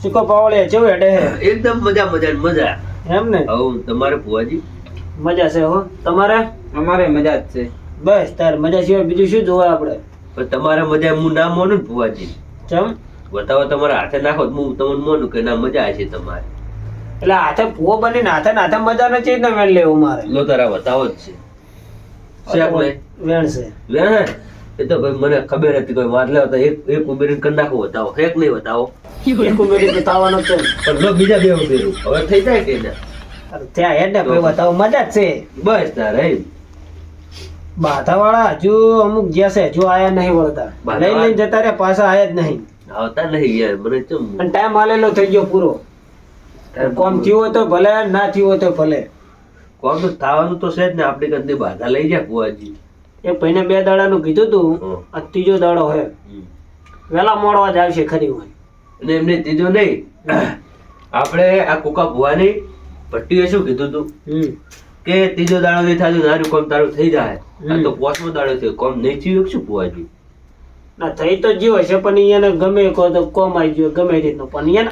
સુકો પાવળે કેવું હેડે હે? એકદમ મજા મજા મજા. એમ ને? હવ તમારે ભુવાજી મજા છે હો. તમારે? અમારે મજા જ છે. બસ તાર મજા સિવાય બીજું શું જોવા આપણે? પણ તમારે મજા હું ના માનું ને ભુવાજી. ચમ? બતાવો તમારા હાથે નાખો તો હું તમને માનું કે ના મજા છે તમારે. એટલે હાથે ભૂવો બનીને હાથે મજા નથી ને વેણ લેવું મારે. લો તારા બતાવો જ છે. શેક નહીં? વેણ છે. વેણ હે? એ તો ભાઈ મને ખબર હતી કોઈ માર લેવા તો એક ઉમેરીને કરી નાખો બતાવો. હેક નહીં બતાવો. એક ઉમેરી તો થવાનો છે ને. પણ લો બીજા બે ઉમેરું હવે થઈ જાય કે ના? અરે ત્યાં હેડ ને ભાઈ બતાવો મજા જ છે. બસ તારે બાધાવાળા હજુ અમુક જ્યાં છે હજુ આયા નહીં વળતા. લઈ લઈને જતા રહ્યા પાછા આયા જ નહીં. આવતા નહીં યાર મને ચમ અને ટાઈમ આલેલો થઈ ગયો પૂરો. કોમ થયું હોય તો ભલે ના થયું હોય તો ભલે. કોમ તો થવાનું તો છે જ ને. આપણે કદી બાધા લઈ જાય ભુવાજી. એક ભાઈને 2 દાડાનું કીધું તું. આ ત્રીજો દાડો હે. વેલા મોડવા જ આવશે ખરી હોય. અને એમને ત્રીજો નહીં આપણે આ કોકા ભુવાની ભટ્ટીએ શું કીધું તું કે ત્રીજો દાડો નહીં થાય નાનું કોમ તારું થઈ જાય. આ તો 5મો દાડો થયો કોમ નહીં થયું શું ભુવાજી? ના થઈ તો જીવ હશે પણ એને ગમે કહો તો કોમ આવી ગયો ગમે રીતનો પણ એને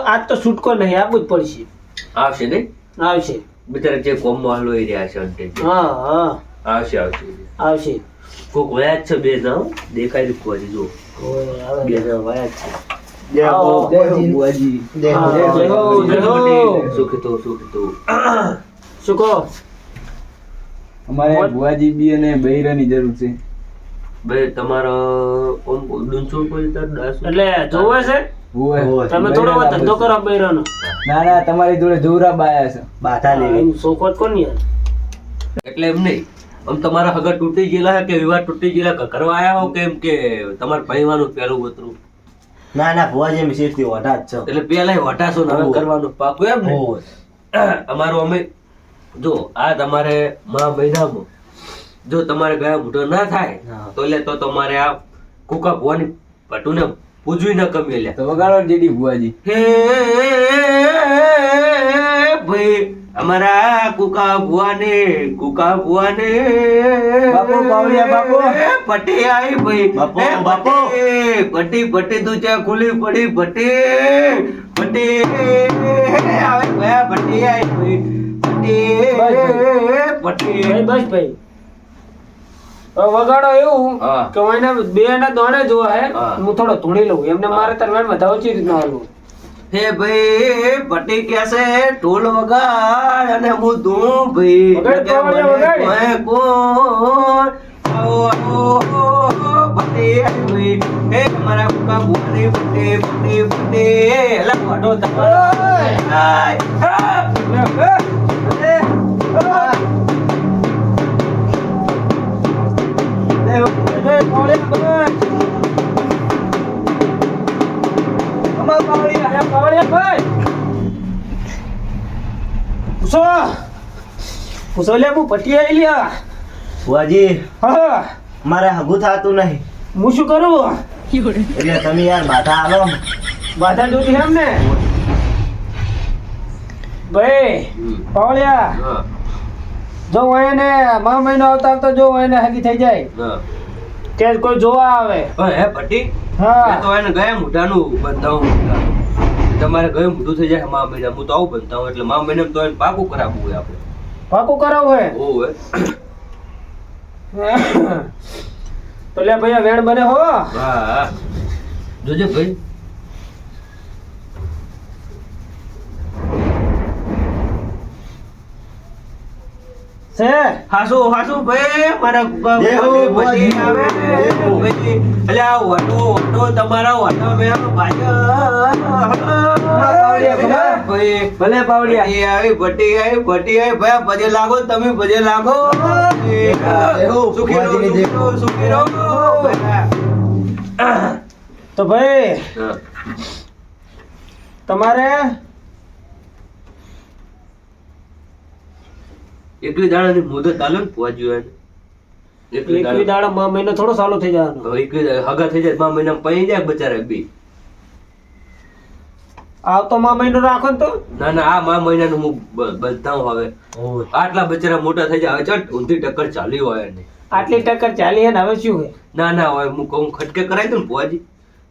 આજ તો છૂટકો નહીં આપવું જ પડશે. આવશે નહીં? આવશે. બિચારા જે કોમમાં હલવાઈ રહ્યા છે અંતે. હા હા આવશે આવશે આવશે. કોક વયા જ છે બે જણ દેખાય છે ભુવાજી જો બે જણ વયા જ છે. શું કીધું શું કહો? અમારે ભુવાજી બી અને બૈરાની જરૂર છે. ભાઈ તમારો ઓમ ડુંચો કોઈ તાર દાસ એટલે જોવે છે તમે થોડો વાર ધંધો કરો બૈરાનો. ના ના તમારી જોડે જોરા બાયા છે. બાધા લેવી શોખવટ કોણ યાર? એટલે એમ નહીં આમ તમારા હગા તૂટી ગયેલા કે વિવાહ તૂટી ગયેલા કરવા આયા હો કેમ કે તમારે ભણવાનું પહેલું વતરું? ના ના ભુવાજી એમ શેઠથી વઢા જ છો. એટલે પેલા વટાશો ને હવે કરવાનું પાકું એમ ને? અમારું અમે જો આ તમારે મહિનામાં જો તમારે ગયા મોટો ના થાય તો એટલે તો તમારે આ કુકા ભુવાની ભટુને પૂજવી ન કમી લે તો વગાડો જેડી ભુવાજી. હે ભાઈ અમારા કુકા ભુવાને બાપુ પાવડિયા બાપુ પટી આઈ ભાઈ બાપુ, બાપુ. પટી તું ચા ખુલી પડી પટી આવે ભયા પટી આઈ ભાઈ ભાઈ બસ ભાઈ હવે વગાડો એવું હા. કે હું એને 2 ના દોણે જોવા હે હા. હું થોડો ધૂણી લઉં એમને મારે તાર વેણ વધાવો ચી રીતના હાલવું. હે ભાઈ પટી કેસે ઢોલ વગાડ અને હું ધૂમ ભાઈ વગાડ પાવડિયા વગાડ. મેં કોણ આવો પટી ભાઈ હે મારા કુકા ભુવાની પટી એલા વાડો તમારો ભુવાજી હા મારે હગું થતું નહીં હું શું કરું? એટલે તમે યાર બાધા આલો. બાધા જોતી એમ ને ભાઈ પાવળિયા જો હું એને મહિનો આવતા જો એને હગી થઈ જાય કે કોઈ જોવા આવે. હે પટી હા તો એને ગયા મોઢાનું બંધાવું તમારે ગયું મોઢું થઈ જાય મા મહિના હું તો આવું બંધાવું એટલે મા મહિને તો એને પાકું કરાવવું હોય આપણે. પાકું કરાવું હે ઓવે તો લે ભાઈ આ વેણ બને હો. હા જોજે ભાઈ છે હાસુ ભાઈ મારા ગુગા દેહો, પછી દેહો. આવે ભાઈ અલ્યા વટો તમારા વટો મે ભાઈ ભલે પાવડિયા. ભટી આવી ભાઈ પજે લાગો તમે પજે લાગો સુખી રહો તો ભાઈ તમારે એકલી દાડાની મુદત આલો ને પહોંચ્યું એને એકવી દાડા મહિનો થોડો સાલો થઈ જવાનો. એકલી હગા થઈ જાય મા મહિના પૈ જાય બચારા બી આવતો મહિનો રાખો ને તો ના આ મા મહિનાનું હું બંધાઉં હવે આટલા બચારા મોટા થઈ જાય હવે ચટ ઊંધી ટક્કર ચાલી હોય એને આટલી ટક્કર ચાલી હે ને હવે શું હે? ના હોય હું કહું ખટકે કરાવી દઉં ને ભુવાજી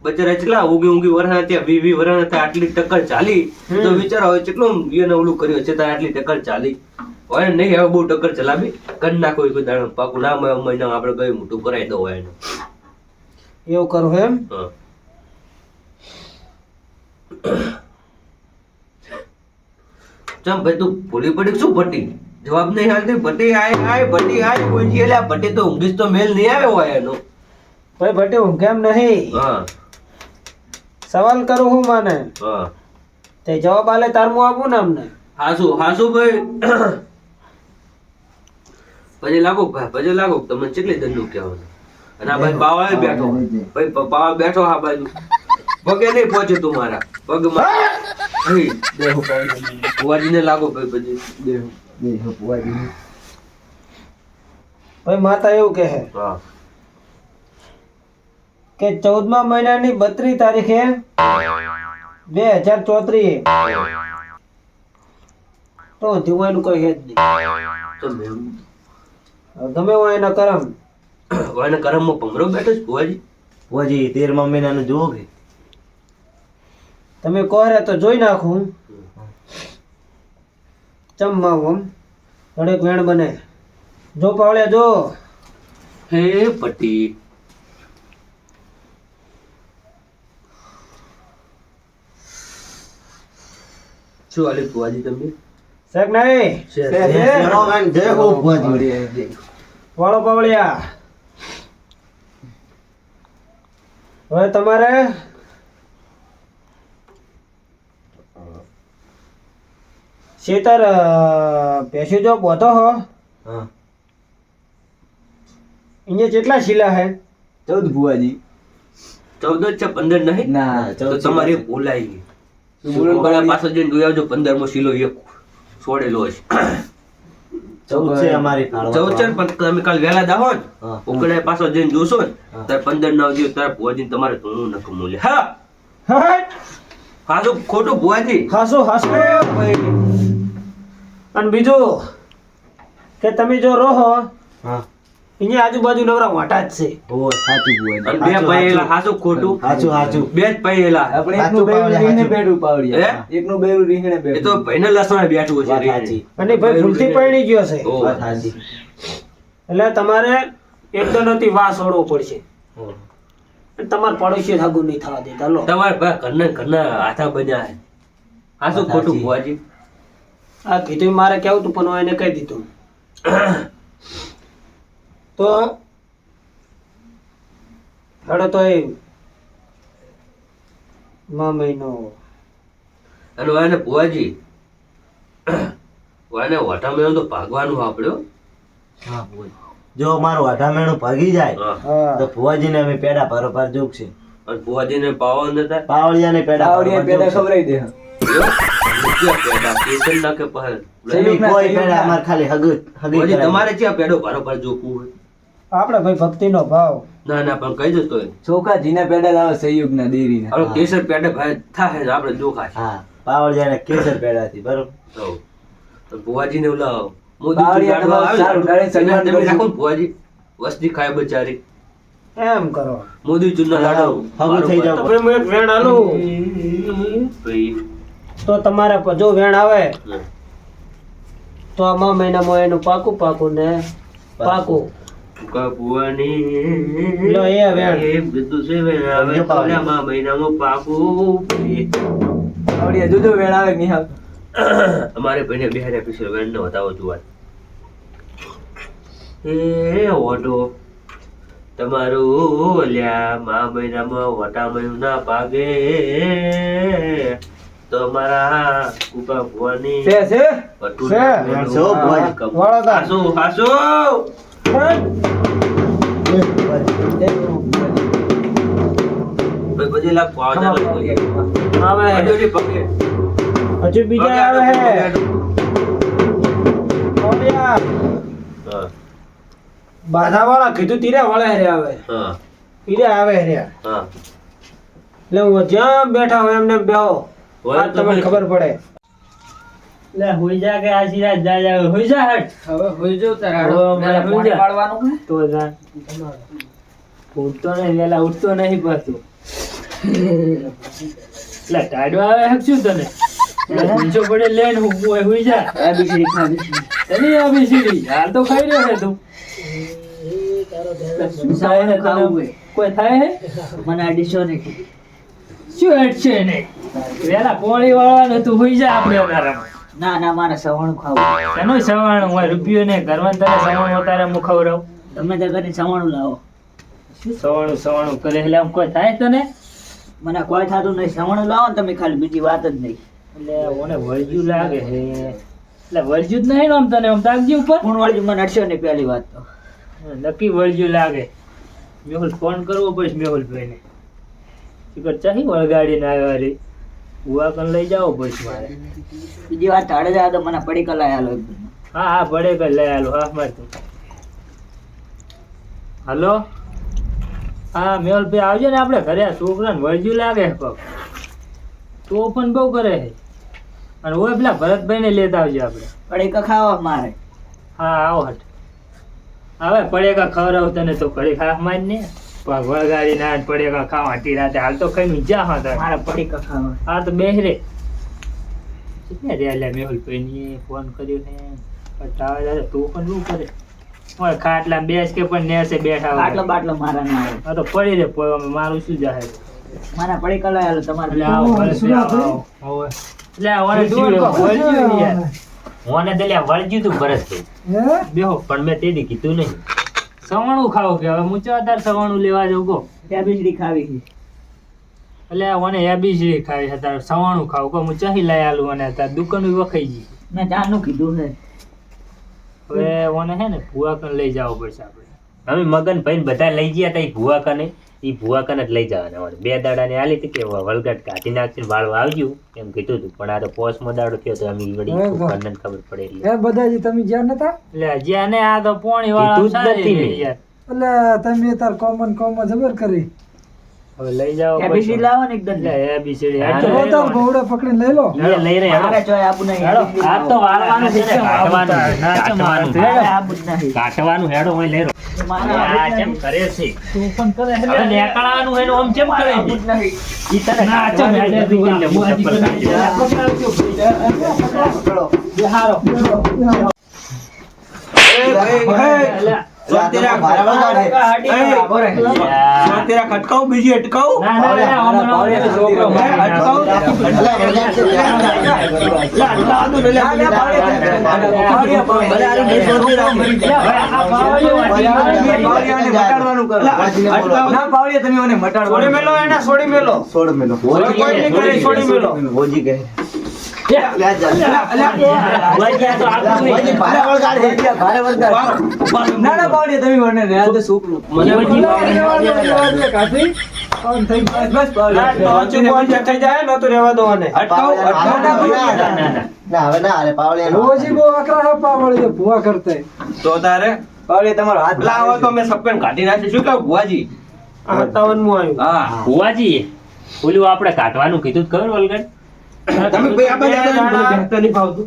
બચારા કેટલા ઊંઘી વરણા ત્યાં 20 વરણા ત્યાં આટલી ટક્કર ચાલી તો વિચારો હવે કેટલું એને ઓલું કર્યું છે ત્યાં આટલી ટક્કર ચાલી હોય નહીં હવે બહુ ટક્કર ચલાવી કરી નાખો કોઈ દાડો પાકું ના મહિના આપણે કઈ મોટું કરાવી દો હોય એને એવું કરું એમ હા ચમ ભાઈ તું ભૂલી પડી શું ભટ્ટી જવાબ નહીં હાલતી ભટ્ટી આય કોઈ છે એટલે ભટ્ટી તો ઊંઘીશ તો મેલ નહીં આવે હોય એનો ભાઈ ભટ્ટી હું કેમ નહીં હા સવાલ કરું હું મને હા તે જવાબ આલે તાર હું આપું ને અમને હાસુ ભાઈ પછી લાગો તમને કેટલી દંડુ કહેવાનું અને આ ભાઈ પાવાળે બેઠો ભાઈ પાવા બેઠો આ બાજુ પગે નહીં પહોંચે તું મારા પગમાં ભુવાજીને લાગો ભાઈ પછી ભાઈ માતા એવું કહે હા કે 14મા મહિનાની 32 તારીખે 2034 તો ધીવાનું કોઈ હેત નહીં તો મેં ગમે હોય એના કરમ વાને કરમમાં ભમરો બેઠો છે ભુવાજી ભુવાજી 13મા મહિનાનું જુઓ કે તમે કહો રે તો જોઈ નાખું ચમમાં થોડેક વેણ બને જો પાવળે જો હે પટી શું આલે ભુવાજી તમે શેક નહીં ચલો બેન, જય હો ભુવાજી. વાળો પાવળિયા હવે તમારે શેતર ભેંસી જો બોધો હો હા અહીંયા કેટલા શીલા હે 14 ભુવાજી 14 છે 15 નહીં ના તો તમારી ભૂલાઈ ગઈ ઉકળા પાછળ જઈને જોઈ આવજો 15મો શીલો એક છોડેલો હશે 14 છે અમારી ફાળવા. 14 છે પણ તમે કાલ વહેલા દાહો ને હા. ઉકળા પાછળ જઈને જોશો ને હા. ત્યારે 15 ના આવજો ત્યારે ભુવાજી તમારે ધૂણું નખું મૂલ્ય હા હટ! હાજુ ખોટું ભુવાજી હાસો હાસો અને બીજું કે તમે જો રહો હા અહીંયા આજુબાજુ નવરા વાટા જ છે ઓ સાચું ભુવાજી. અને બે પાયેલા હાજુ ખોટું સાચું બે જ પાયેલા આપણે સાચું એકનું બેરું પાવડિયા, રીંગણે સાચું. બેઠું પાવડિયા. હે? એકનું બેરું રીંગણે એ બેઠું. તો ભાઈને લસણ બેઠું હશે વાત રીને. સાચી. અને ભાઈ ભૂલથી પરણી ગયો છે ઓહ. વાત સાચી. એટલે તમારે એકદમથી વાસ ઓળવો પડશે ઓહ. અને તમારા પડોશી હાગું નહીં થવા દેતા લો તમારે ભાઈ ઘરના હાથા બન્યા છે હાજુ વાત ખોટું સાચી. ભુવાજી આ કીધું મારે કેવું તું પણ હું એને કહી દીધું તો હેડો તો એ મહિનો અને વાને ભુવાજી વાને વટામેણું તો ભાગવાનું આપણો હા ભુવાજી. જો અમારું અઢામેણું ભાગી જાય હા હા તો ભુવાજીને અમે પેડા પારોપાર જોગશે. અને ભુવાજીને પાવન નતા પાવડિયાને પેડા પાવડિયા પેડા ખવડાવી દે. કેસર નાખે પહેલ એવી કોઈ પેડા અમારે ખાલી હગી ભુવાજી કરાવી. તમારે ક્યાં પેડો ભારોભાર જોખવું હોય આપણે ભાઈ ભક્તિનો ભાવ ના ના પણ કહી દો તો ચોખાજીના પેડા લાવો સંયુગના દેરીના. હવે કેસર પેડે ભાઈ થાય ને આપણે જોખા છે હા પાવડિયાને કેસર પેડાથી બરોબર. તો ભુવાજીને ઓલા મોદી પાવડિયા ચૂંટાડવા આવે સારું, ને, ડાળે સંગાત તમે કરશું. રાખો ને ભુવાજી વસ્તી ખાય બચારી એમ કરો મોદી ચૂંટના લાડો હગું થઈ જાવ. તો ભાઈ હું એક વેણ આલું ભાઈ તો તમારે જો વેણ આવે તો આ મહિનામાં એનું પાકું ને પાકું ભુવાની લો એ વેણ. એ બધું છે વેણ આવે સમજો પાવડી. થોડામાં મહિનામાં પાકું પડી. પાવડિયા જોજો વેણ આવે કે નહીં આવે. અમારે ભાઈને 2000 પીછે વેણ નો બતાવો જોવા એ ઓટો તમારું ઓલ્યા મહિનામાં વટા મહિનું ના પાગે તો મારા કુકા ભુવાની છે પટુ છે. છો ભુવાજી. વાળો તાર. હાસુ હાસુ ભાઈ બધી લાખ પાવડા આવે અડોડી પગે હજુ બીજા આવે હે ઓડિયા હા બાધા વાળા કીધું તીરે વળે રે આવે હા તીરે આવે રે હા એટલે હું જ્યાં બેઠા હોય એમને બેહો હોય આ તો તમને ભાઈ. ખબર પડે લે હોઈ જા કે આશીર્વાદ જા જા હોઈ જા હટ હવે હોઈ જાવ હવે મારે હોઈ જા. તો જા ઉઠતો નહીં વેલા ઉઠતો નહીં પાછું એટલે ટાઢો આવે હે શું તને પૂંછો પડે લેન હુઈ જા ABCD ખાવી તને ABCD હાલ તો ખાઈ રહ્યો છે તું થાય હે તને કોઈ થાય હે મને અડીશો નહીં શું હેડ છે ને વેલા પોણી વાળવાનું તું હુઈ જા આપણે અમારા ના ના મારે સવાણું ખાવું એનો સવાણું હોય રૂપિયો ને ઘરમાં તને સવાણું તારે હું ખવડાવું તમે તો કરીને સવાણું લાવો શું સવાણું કરે એટલે આમ કોઈ થાય તને મને કોઈ થતું નહીં સવાણું લાવો ને તમે ખાલી બીજી વાત જ નહીં એટલે ઓને વળજ્યું લાગે છે એટલે વળજ્યું જ નહીં ને આમ તને આમ તાકજી ઉપર ફોન વાળી મને અડશો ને પહેલી વાત તો નક્કી વળજ્યું લાગે મેહુલ ફોન કરવો પડશે મેહુલભાઈને ચીકર ચાહી વળગાડીને આવ્યા રે બુઆ કન લઈ જાવો પડશે મારે બીજી વાત ટાળે જાય તો મને પડી કલાય હાલો હા હા પડે કર લઈ આલો હા માર તું હલો હા મેહુલભાઈ આવજો ને આપણે ઘરે આ છોકરાને વળજ્યું લાગે છે પગ તો પણ બહુ કરે છે અને ઓય પેલા ભરતભાઈને લેતા આવજો આપણે પડી ખાવા મારે હા આવો હટ હવે પડેકા ખવડાવું તને તો ઘડી ખાસ માં જ ને વળગાડી ના પડેકા ખાવા આટી રાતે હાલ તો કઈ જા હા તારે મારે પડી ખાવા હા તો બેસ રે કેટલા રે લે મેહુલભાઈ ફોન કર્યો છે પટાવે દાદા તું પણ શું કરે ઓય ખાટલા બેસ કે પણ નેસે બેઠા હોય આટલો બાટલો મારા ના આવે હા તો પડી રે પોય મારું શું જાહે મારા પડી કલાય હાલો તમારે એટલે આવો ભલે આવો હવે એટલે ઓને વળજ્યું યાર મોને દલ્યા વળજ્યું તું ભરતભાઈ બેહો પણ મેં તેથી કીધું નહીં સવાણું ખાવ કે હવે મુચો તાર સવાણું લેવા જવું કહો ABCD ખાવી છે એટલે ઓને ABCD ખાવી છે તાર સવાણું ખાવ કહો હું ચાહી લઈ આલું અને તાર દુકાન વખાઈ ગઈ મેં ચાનું કીધું છે હવે ઓને હે ને ભુવા કન લઈ જવું પડશે આપણે અમે મગન ભાઈ બધા લઈ ગયા તા ભૂવા કને ઈ ભૂવા કને જ લઈ જવાના હોય 2 દાડાની આલી હતી કે વલગટ કાઢી નાખશે વાળવા આવજો એમ કીધું હતું પણ આ તો પોસમો દાડો થયો તો અમે વળી કન્નન ખબર પડે એટલે એ બધાજી તમે જ્યાં નતા એટલે જ્યાં આ તો પોણી કીધું જ વાળા નથી મેં. યાર એટલે તમે તાર કોમન જબર કરી હવે લઈ જાવ ABCD લાવો ને એકદમ એટલે ABCD હા, તો તાર ભોવડા પકડીને લઈ લો લે લઈ રહ્યા મારે ચોય આપું નહીં હેડો, આ તો વાળવાનું છે ને, કાઢવાનું કાઢવાનું મારે આપું જ નહીં કાઢવાનું હેડો હોય લેરો મારે આ આપું જ કેમ નહીં. કરે છે તું પણ કરે હવે નેકળવાનું હોય ને આમ કેમ કરે આપું છે જ નહીં. ઈ તને ના, કાઢવાનું ચમ હેડે નથી એટલે હું ચપ્પલ કાઢ્યો. બિહારો તેરા ભારે વગાડે. તેરા ખટકાવ બીજી અટકાવ ના ના ના હમણાં હવે છોકરો મારી નાખો. છોડ મેલો. ભોજી કહે. ભુવાજી તો આપણું નહીં. ભારે વગાડે. ભારે વગાડે. ના હવે ના હાલે પાવળિયા રોજી બહુ અકરા હે પાવળી ભૂવા કરતે તો તારે પાવળી તમારો હાથ લાવો તો મેં સપન કાઢી નાખી શું કહું ભુવાજી 57 આવ્યું હા ભુવાજી ઓલું આપણે કાઢવાનું કીધું તો ખબર વલગડ તમે ભાઈ આ બધા મને બેહતા નહીં ફાવતું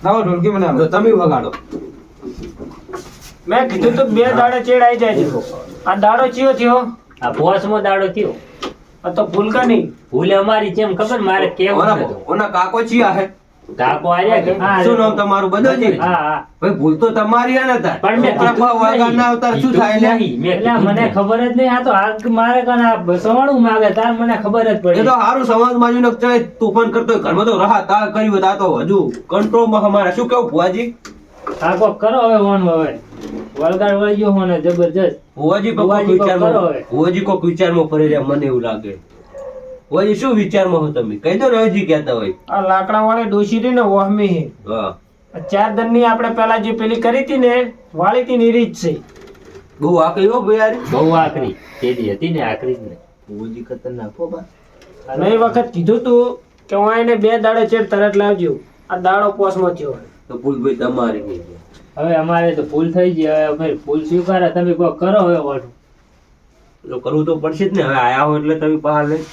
લાવો ઢોલકી મને આપો. તમે વગાડો મેં કીધું તો 2 દાડા ચેડ આવી જાય છે આ દાડો ચિયો થયો આ પોસમો દાડો થયો આ તો ભૂલકા નહીં ભૂલે અમારી જેમ ખબર મારે કેવું હતું. ઓના કાકો ચિયા હે કાકો આર્યા કે હા, શું નામ તમારું બધાજી હા હા ભાઈ ભૂલ તો તમારી હે ને તાર પણ મેં પણ કીધું જ વગર ના અવતાર શું થાય લે નહીં. મેં એટલે કીધું મને નહીં. ખબર જ નહીં આ તો હાથ મારે કને આ સવાણું માગે તાર મને ખબર જ એ પડી તો હારું સમાજ બાજુ નો ચાહે તોફાન કરતો હોય ઘરમાં તો રહા તા કર્યું હોય, તા તો હજુ કંટ્રોલ માં અમારે શું કેવું ભુવાજી આ કોક કરો હવે વન હવે વલગાડ વળી ગયો હોને જબરજસ્ત ભુવાજી ભુવાજી કોક કરો વિચારમાં હવે. ભુવાજી કોક વિચારમાં ફરી રહ્યા મને એવું લાગે ભુવાજી શું વિચારમાં હો તમે કહી દો ને હજી કહેતા હોય આ લાકડા વાળી ડોશી રહી ને વહમી હે હા 4 દનની આપણે પેલા જે પેલી કરી હતી ને વાળી હતી ની રીત છે બહુ આ કયો ભાઈ યાર બહુ આકરી તેદી હતી ને આકરી જ ને ભુવાજી ખતરનાક હો બા મેં એ વખત કીધું તું કે હું એને 2 દાડે ચેડ તરત લાવજો આ દાડો પોસમાં થયો તો ભૂલભાઈ તમારી નહીં હવે અમારે તો ભૂલ થઈ ગઈ હવે ભાઈ ભૂલ સ્વીકારે તમે કોક કરો હવે વાળું તો કરવું તો પડશે જ ને હવે આયા હો એટલે તમે બહાર લઈ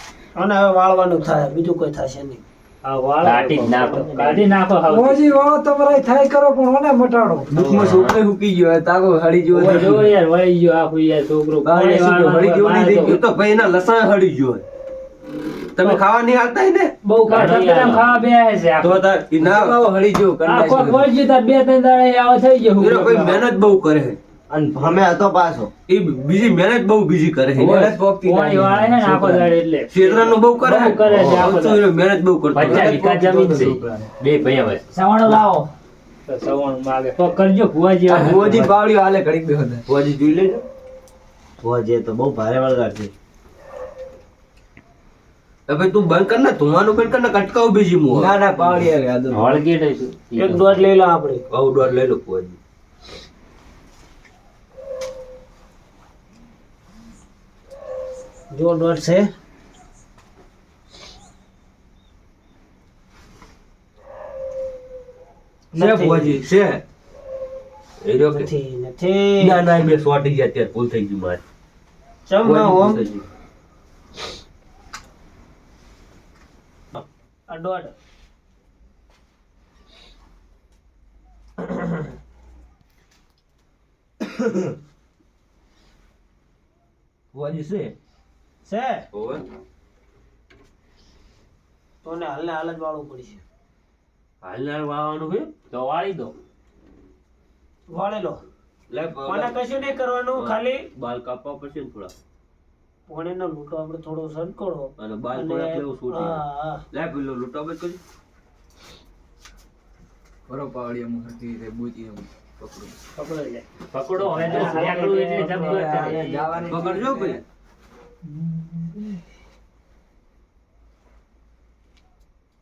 અને હવે વાળવાનું થાય બીજું કોઈ થશે નહીં આ વાળ કાઢી જ નાખો. કાઢી નાખો હાવ. રોજી વાળો તમારા થાય કરો પણ ઓને મટાડો દુઃખમાં છોકરો હુકી ગયો હોય, તાગો હળી ગયો ઓય હોય. જો યાર વળી ગયો આખું યાર છોકરો બારે શું પાણી હળી ગયો નહીં વાળો થઈ ગયો તો ભાઈ એના લસણ હળી ગયો હોય. તમે ખાવા નહીં હાલતા ને બહુ ખાતા પેલા ખાવા બે આવે છે તો તાર ઈ ના આખો વળજી તાર 2-3 દાડે આવો થઈ ગયો હીરો ભાઈ મહેનત બહુ કરે છે અને અમે હતો પાછો ઈ બીજી મહેનત બહુ બીજી કરે છે પાણી વાળે છે ને આખો દાડે એટલે ક્ષેત્રનું બહુ કરે બહુ કરે છે આખો દાડે. હીરો મહેનત બહુ કરતો 50 વીઘા જમીન છે બે ભૈયા વચ્ચે. સવાણો લાવો તો સવણ માગે તો કરજો ભુવાજી આવે. ભુવાજી જોઈ લેજો જે તો બહુ ભારે વળગાડ છે હવે તું બંધ કર ને ધુવાનું બંધ કર ને કટકાવ બીજી મું વળગી રહીશું. એક દોઢ લઈ લો આપણે આવું દોડ લઈ લો ભુવાજી જો દોઢ છે છે ભુવાજી છે એ જો કે નથી ના ના બે સોટી ગયા ત્યારે ભૂલ થઈ ગઈ મારી ચમ ભુવાજી, ઓમ ભૂલ થઈ ગઈ. આ દોઢ ભુવાજી છે છે ઓવે તો ને હાલ ને હાલ જ વાળવું પડશે હાલનાર વાવવાનું છે તો વાળી દો. વાળે લો લે મને કશું નહીં કરવાનું ખાલી બાલ કાપવા પડશે ને થોડા પોણીનો લૂંટો આપણે થોડો સનકોડો અને બાલ થોડા લેવું છૂટી હા હા લે પેલો લૂંટો બસ કરી પકડો લે પકડો હવે તો સેકડું એટલે જબ્બર કરે. પકડજો ભાઈ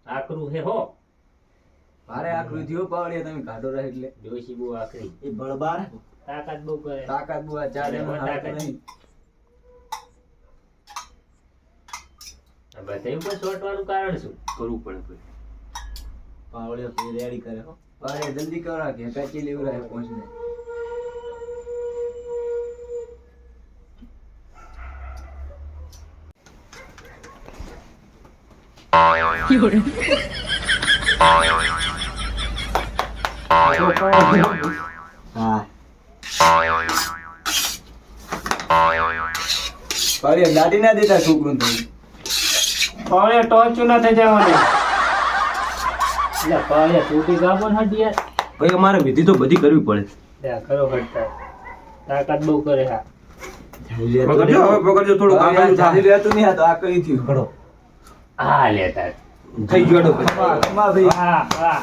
આકરું હે હો. ભારે આકૃતિ હો પાવડિયા તમે કાઢો રહે એટલે ડોશી બહુ આકરી. એ બળબાર તાકાત બહુ કરે. તાકાત બુઆ ચાલે એમાં હાથ તાકાત. નહીં. આ બધા ઉપર છોટવાનું કારણ શું? કરવું પડે ભાઈ પાવળિયો રેડી કરે હો ભારે જલ્દી કરો કે પેચી લેવું રહે પહોંચને હા પાવડિયા દાટી ના દેતા છોકરું તો પાવળે ટોચું ના થઈ જવાનું એટલે પાળિયા તૂટી ગાબો ને હટી યાર. ભાઈ અમારે વિધિ તો બધી કરવી પડે લે કરો હટતા. તાકાત બહુ કરે હા. પકડજો હવે પકડજો થોડું કામ પાવડિયા થાય ચાલી રહેતું નહીં આ તો આ કરી થયું પકડો આ લેતા. થઈ ગયો ભાઈ માં ભાઈ વાહ વાહ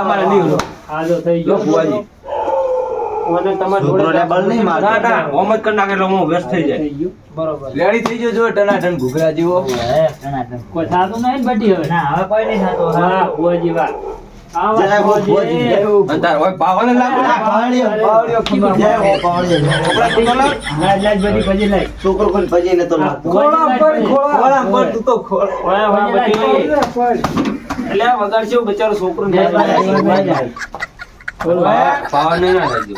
અમારે નહીં હલો આજો થઈ લો ગયો. ભુવાજી મને તમારે છોકરોને બળ નહીં મારતો. ના ના હોમ જ કરી નાખે એટલે હું વ્યસ્ત થઈ જાય થઈ ગયું. બરોબર રેડી થઈ ગયો જો ટનાટન ઘૂઘરા જેવો કોઈ થાતું નહીં ને બટી હવે. ના હવે કોઈ નહીં થતું વાહ ભુવાજી વાહ. આ વાત જય હો ભુવાજી. ભુવાજી. અને તાર હોય પાવાને લાગુ ના પાવળિયો પાવડિયો ખુલ્લો જય હો પાવળિયો કપડા તું લાવ લાજ લાજ બધી ભજી લાજ. છોકરો કોઈ ભજી નતો લાગતો ખોળા પર ખોળા ખોળા પર તું તો ખોળ ઓય વાહ બધી ખોળા પર. એટલે આ વગાડશે બચારો છોકરું જય ભુવાજી. બોલો પાવાને ના લાગજો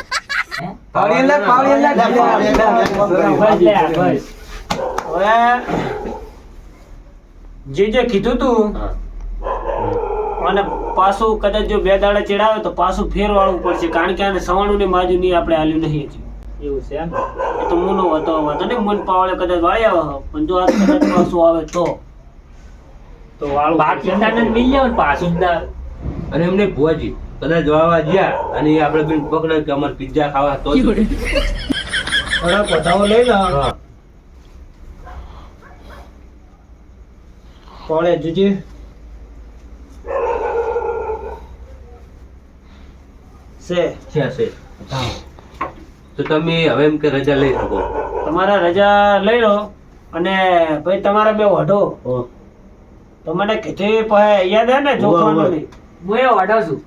પાવડિયા લે પાવડિયા લે લે, પાવડિયા લે. બસ લે આ બસ. હવે જે કીધું તું હા. અને પાછું કદાચ જો 2 દાડા ચડાવે તો પાછું ફેર વાળવું પડશે કારણ કે આને સવાણું ની માજુ ની આપણે હાલ્યું નહીં હજી એવું છે એમ. એ તો મુનો હતો ને મન પાવળે કદાચ વાળી આવે પણ જો આ કદાચ પાછું આવે તો તો વાળું પાકિસ્તાન જ મિલ જાવ ને પાછું જ ના. અને એમને ભુવાજી કદાચ વાવા ગયા અને એ આપણે બેન પકડે કે અમારે પિઝા ખાવા તો જ. થોડા પધાવો લઈ લો હા પાવળે જુજી છે તો તમે હવે એમ કે રજા લઈ શકો તમારા રજા લઈ લો અને ભાઈ તમારા બે વઢો તો મને કીધું પછી યાદ હે ને જોખવાનું નહીં હું એ ઓર્ડર છું.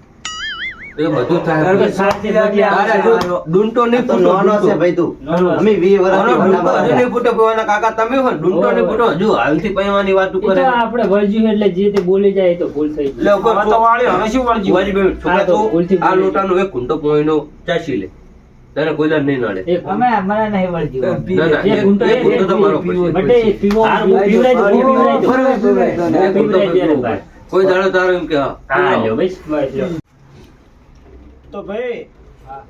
એ બધું થાય શાંતિ બદલી તારે જો ડુંટો નહીં તો ફૂટો, નાનો છે ડુંટો. ભાઈ તું નાનો છે. અમે 20 આનો વર્ષથી ડુંટો મોટા હજુ બધા. નહીં ફૂટો, પેવાના કાકા તમે હોય ને, ડુંટો નહીં ફૂટો, હજુ હાલથી પૈવાની વાતું એ તો કરે આપણે વળજ્યું એટલે જે તે બોલી જાય એ તો ભૂલ થઈ ગઈ. એટલે કોઈ હવે તો વાળ્યો હવે શું વળજ્યું ભુવાજી બેન, છોકરા હા, તો તું ભૂલથી આ બોલી લોટાનો એક ઘૂંટો પોઈનો ચાસી લે તને કોઈ દાડ નહીં નડે એક મને નહીં વળગ્યું. ના, ના, એક ઘૂંટો એક ઘૂંટો તો મારો પડશે. બટે પીવો પીવડાઈ દો, પીવડાઈ દો. પીવડાઈ દો. પીવડાઈ દે ને ભાઈ. કોઈ દાડો તારો એમ કે હા, હા લ્યો બસ. બસ લ્યો. તો ભાઈ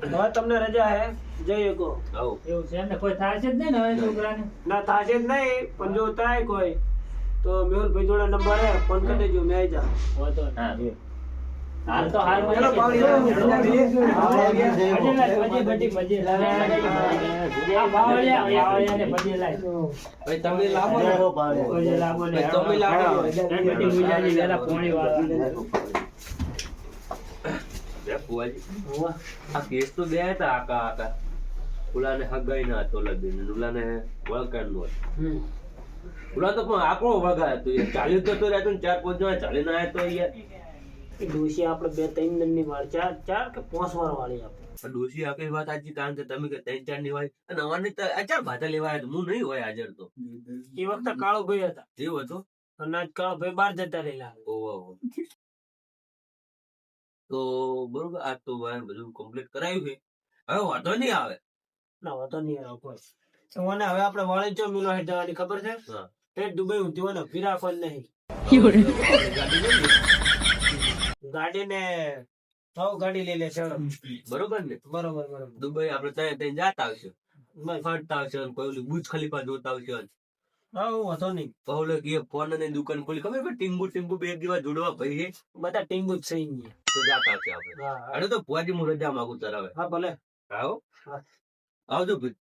હવે તમને રજા હે જઈ શકો આવો. એવું છે એમને કોઈ થાય છે જ નહીં ને હવે છોકરાને. ના થાશે જ નહીં પણ જો થાય કોઈ તો મેહુલભાઈ જોડે નંબર હે ફોન કરી દેજો મેં આવી જા વાંધો નહીં. હા હાલ તો હાલ ચલો પાવડિયા આ બાવળિયાને પગે લાય. ભાઈ તમે લાવો ને. જય હો પાવડિયા. પગે લાગો ને. તમે લાવો. ગણપતિ પૂજાની પહેલા પોણી વાળવા. બે ફુવાજી, આ કેસ તો બે હતા આકા ઓલાને હગાઈ ના હતો લગીન ઓલાને વળકાણ નો હતો. ઓલા તો પણ આકડો વળગા હતો યાર. ચાલી તો રહેતો ને 4-5 જણા ચાલી ના તો યાર. ડોશી આપણે 2-3 દિનની વાર 4 કે 5 વાર વાળી આપણે પણ ડોશી આખી વાત સાચી, કારણ કે તમે કે 3-4 ની હોય અને અમારની તો 4 ભાતા લેવા આવ્યા હતા. હું નહીં હોય હાજર તો. એ વખતે કાળો ભાઈ હતા જેવું હતું. અને આજ કાળો ભાઈ બહાર જતા રહેલા ઓહો. તો બરોબર, આ તો ભાઈ બધું કમ્પ્લીટ કરાયું છે. હવે વાંધો નહીં આવે. ના વાતો નહીં આવે કોઈ. મને હવે આપણે વાળી ચો મિલો હેઠ જવાની ખબર છે? હા. હેઠ દુબઈ ઊંધી હોય ને ફીરા કોઈ નહીં. ગાડીને ગાડી લઈ લેશે. બરોબર ને? બરોબર. દુબઈ આપણે ત્યાં જાતા આવશે, ફરતા આવશે અને કોઈ ઓલી બુર્જ ખલીફા જોતા આવશે. હા વાંધો નહીં. પહોલે કે ફોન ની દુકાન ખોલી, ખબર છે ટીંગુ બે દિવસ જોડવા ભાઈ છે બધા ટીંગુ જ છે અહીંયા. તો જાતા આવશે આપણે. હા અરે તો પુઆજી હું રજા માંગુ તરાવે. હા ભલે. આવો હા. આવજો ભાઈ.